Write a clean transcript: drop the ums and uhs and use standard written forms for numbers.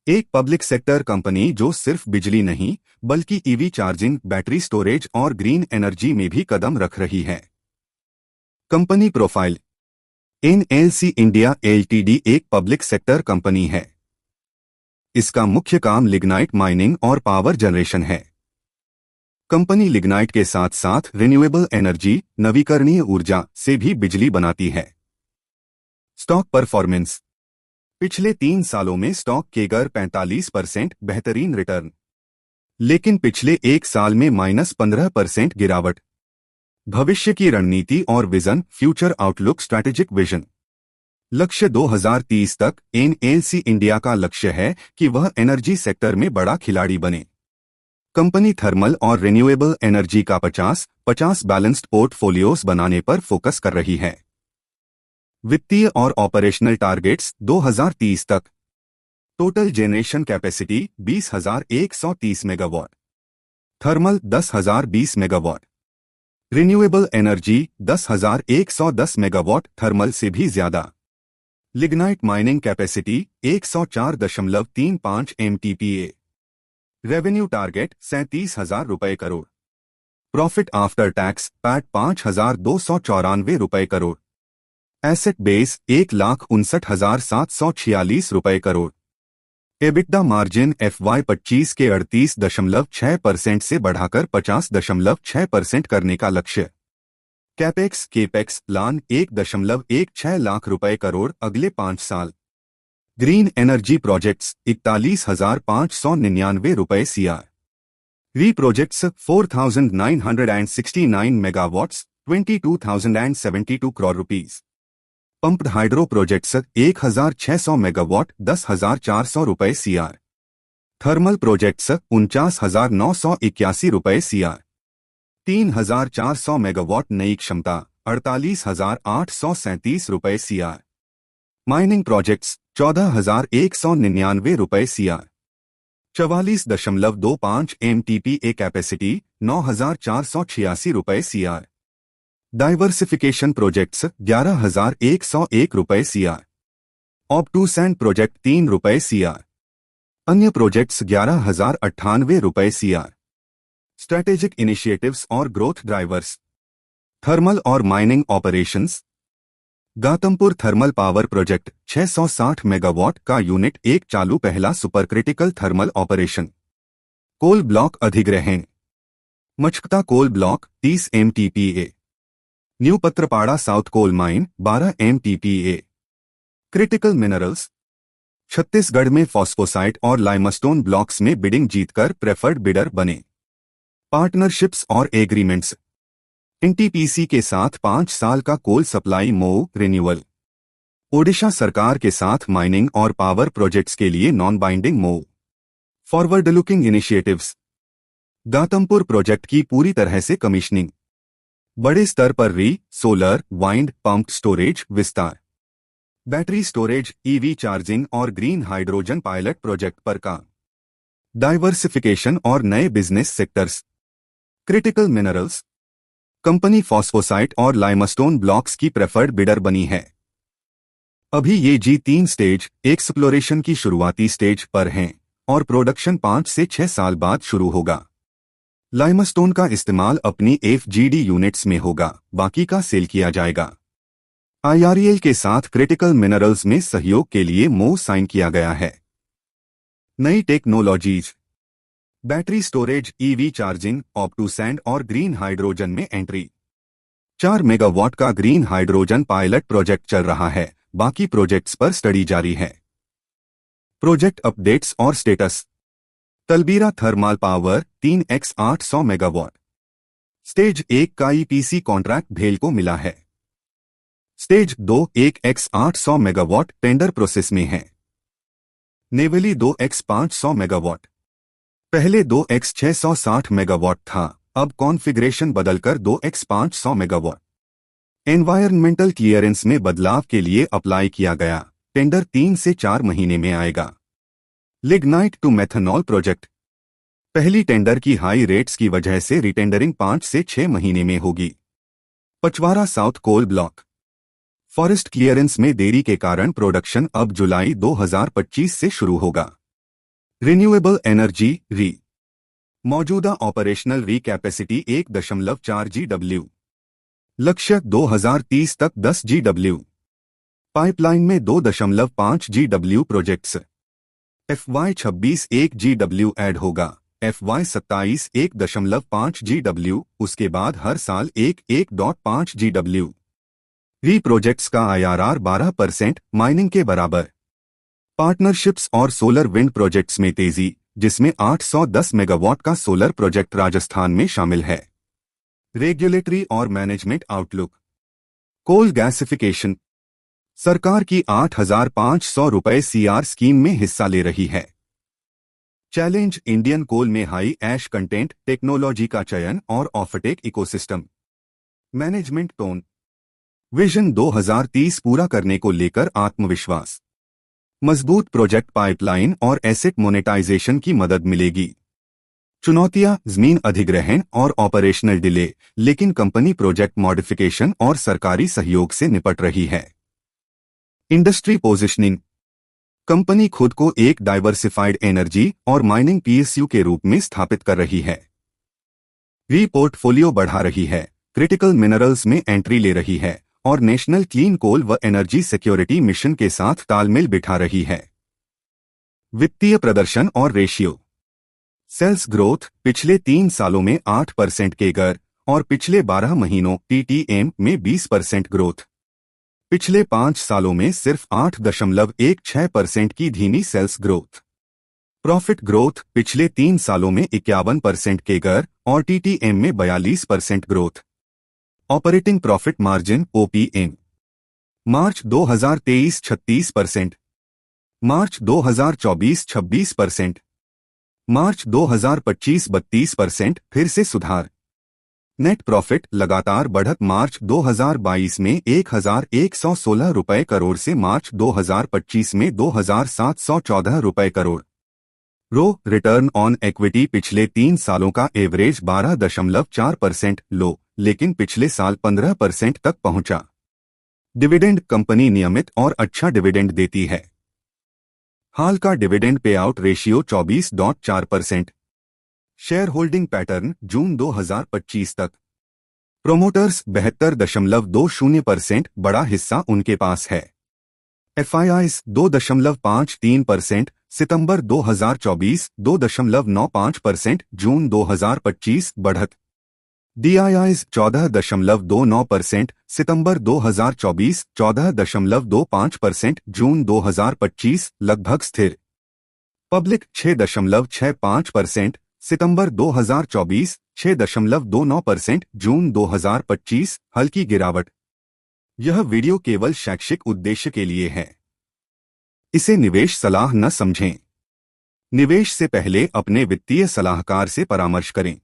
एक public sector company जो सिर्फ बिजली नहीं बल्कि ईवी चार्जिंग, बैटरी स्टोरेज और ग्रीन एनर्जी में भी कदम रख रही है। Company profile. NLC India LTD एक पब्लिक सेक्टर कंपनी है। इसका मुख्य काम लिग्नाइट माइनिंग और पावर जनरेशन है। कंपनी लिग्नाइट के साथ साथ रिन्यूएबल एनर्जी, नवीकरणीय ऊर्जा से भी बिजली बनाती है। Stock performance. पिछले 3 सालों में स्टॉक केगर 45%, बेहतरीन रिटर्न। लेकिन पिछले 1 साल में -15% गिरावट। भविष्य की रणनीति और vision, future outlook, strategic vision. लक्ष्य 2030 तक एनएलसी इंडिया का लक्ष्य है कि वह एनर्जी सेक्टर में बड़ा खिलाड़ी बने। कंपनी थर्मल और रिन्यूएबल एनर्जी का 50-50 बैलेंस्ड पोर्टफोलियोज बनाने पर फोकस कर रही है। वित्तीय और ऑपरेशनल टारगेट्स 2030 तक। Total generation capacity 20,130 megawatt, thermal 10,020 megawatt, renewable energy 10,110 megawatt, thermal से भी ज्यादा। Lignite mining capacity 104.35 MTPA। Revenue target 37,000 रुपये crore. Profit after tax PAT 5,294 रुपये करोड़। एसेट बेस 1,59,746 रुपये करोड़। एबिटडा मार्जिन FY25 के 38.6% से बढ़ाकर 50.6% करने का लक्ष्य। कैपेक्स प्लान 1.16 लाख रुपए करोड़ अगले 5 साल। ग्रीन एनर्जी प्रोजेक्ट्स 41,599 रुपए CR। री projects 4,969 megawatts 22,072 crore rupees. Pumped hydro projects 1,600 megawatt 10,400 रुपए CR। थर्मल प्रोजेक्ट्स 49,981 रुपए CR। 3,400 मेगावाट नई क्षमता 48,837 रुपए CR। माइनिंग प्रोजेक्ट्स 14,199 रुपए CR। 44.25 MTPA कैपेसिटी 9,486 रुपए CR। डाइवर्सिफिकेशन प्रोजेक्ट्स 11,101 रुपए CR। ऑप्टूसैंड प्रोजेक्ट 3 रुपए CR। अन्य प्रोजेक्ट्स 11,098 रुपए CR। स्ट्रैटेजिक इनिशिएटिव्स और ग्रोथ ड्राइवर्स। थर्मल और mining operations. Ghatampur thermal power project 660 megawatt का यूनिट 1 चालू, पहला supercritical thermal operation. Coal block अधिग्रहण। Machhakata coal block 30 MTPA। New Patrapada south coal mine 12 MTPA। Critical minerals. Chhattisgarh में फॉस्फोसाइट और लाइमस्टोन ब्लॉक्स में bidding जीतकर प्रेफर्ड बिडर बने। पार्टनरशिप्स और एग्रीमेंट्स। एनटीपीसी के साथ 5 साल का coal supply MoU renewal. Odisha सरकार के साथ माइनिंग और पावर प्रोजेक्ट्स के लिए non binding MoU. Forward looking initiatives. Ghatampur project की पूरी तरह से कमीशनिंग। बड़े स्तर पर सोलर, वाइंड, पंप स्टोरेज विस्तार। बैटरी स्टोरेज, ईवी चार्जिंग और ग्रीन हाइड्रोजन पायलट प्रोजेक्ट पर काम। डाइवर्सिफिकेशन और नए business sectors. Critical minerals. Company phosphorite और लाइमस्टोन ब्लॉक्स की प्रेफर्ड बिडर बनी है। अभी ये G3 स्टेज एक्सप्लोरेशन की शुरुआती स्टेज पर हैं और प्रोडक्शन 5 से 6 साल बाद शुरू होगा। लाइमस्टोन का इस्तेमाल अपनी FGD यूनिट्स में होगा, बाकी का सेल किया जाएगा। IREL के साथ क्रिटिकल मिनरल्स में सहयोग के लिए MOU साइन किया गया है। नई technologies. Battery storage, EV charging, ऑप्टूसैंड और ग्रीन हाइड्रोजन में एंट्री। 4 मेगावाट का ग्रीन हाइड्रोजन पायलट प्रोजेक्ट चल रहा है, बाकी प्रोजेक्ट्स पर स्टडी जारी है। प्रोजेक्ट अपडेट्स और status. Talabira thermal power 3x800 megawatt. Stage 1 का EPC कॉन्ट्रैक्ट भेल को मिला है। Stage 2 1x800 megawatt tender process में है। Neyveli 2x500 megawatt. पहले 2x660 मेगावाट था, अब कॉन्फ़िगरेशन बदलकर 2x500 मेगावाट। एनवायरमेंटल क्लियरेंस में बदलाव के लिए अप्लाई किया गया, टेंडर 3 से 4 महीने में आएगा। Lignite to methanol project. पहली टेंडर की हाई रेट्स की वजह से रिटेंडरिंग 5 से 6 महीने में होगी। Pachwara south coal block. Forest clearance में देरी के कारण प्रोडक्शन अब जुलाई 2025 से शुरू होगा। रिन्यूएबल एनर्जी री मौजूदा ऑपरेशनल री कैपेसिटी 1.4 GW। लक्ष्य 2030 तक 10 GW। पाइपलाइन में 2.5 GW projects. FY26 1 GW add होगा, FY27 1.5 GW, उसके बाद हर साल 1.5 GW। री प्रोजेक्ट्स का IRR 12% माइनिंग के बराबर। पार्टनरशिप्स और सोलर विंड प्रोजेक्ट्स में तेजी, जिसमें 810 मेगावाट का सोलर प्रोजेक्ट राजस्थान में शामिल है। रेगुलेटरी और मैनेजमेंट आउटलुक। Coal gasification. सरकार की 8,500 रुपये CR स्कीम में हिस्सा ले रही है। चैलेंज इंडियन कोल में हाई ऐश कंटेंट टेक्नोलॉजी का चयन और offtake ecosystem. Management tone. Vision 2030 पूरा करने को लेकर आत्मविश्वास। मजबूत प्रोजेक्ट पाइपलाइन और एसेट मोनेटाइजेशन की मदद मिलेगी। चुनौतियां जमीन अधिग्रहण और ऑपरेशनल डिले, लेकिन कंपनी प्रोजेक्ट मॉडिफिकेशन और सरकारी सहयोग से निपट रही है। Industry positioning. कंपनी खुद को एक डाइवर्सिफाइड एनर्जी और माइनिंग PSU के रूप में स्थापित कर रही है। री पोर्टफोलियो बढ़ा रही है, क्रिटिकल मिनरल्स में एंट्री ले रही है और नेशनल क्लीन कोल व एनर्जी सिक्योरिटी मिशन के साथ तालमेल बिठा रही है। वित्तीय प्रदर्शन और रेशियो। सेल्स ग्रोथ पिछले 3 सालों में 8% केगर और पिछले 12 महीनों TTM में 20% ग्रोथ। पिछले 5 सालों में सिर्फ 8.16% की धीमी सेल्स ग्रोथ। प्रॉफिट ग्रोथ पिछले 3 सालों में 51% केगर और TTM में 42% growth. Operating profit margin OPM मार्च 2023 36%, मार्च 2024 26%, मार्च 2025 32%, फिर से सुधार। नेट प्रॉफिट लगातार बढ़त, मार्च 2022 में 1,116 रुपये करोड़ से मार्च 2025 में 2,714 रुपये करोड़। रो रिटर्न ऑन इक्विटी पिछले 3 सालों का एवरेज 12.4% लो, लेकिन पिछले साल 15% तक पहुंचा। डिविडेंड कंपनी नियमित और अच्छा डिविडेंड देती है। हाल का dividend pay out ratio 24.4%। Share holding pattern जून 2025 तक। प्रोमोटर्स 72.20%, बड़ा हिस्सा उनके पास है। FIIs 2.53%, सितंबर 2024 2.95%, जून 2025 बढ़त। DIIs 14.29%, सितंबर 2024 14.25%, जून 2025 लगभग स्थिर। पब्लिक 6.65%, सितंबर 2024 6.29%, जून 2025 हल्की गिरावट। यह वीडियो केवल शैक्षिक उद्देश्य के लिए है, इसे निवेश सलाह न समझें। निवेश से पहले अपने वित्तीय सलाहकार से परामर्श करें।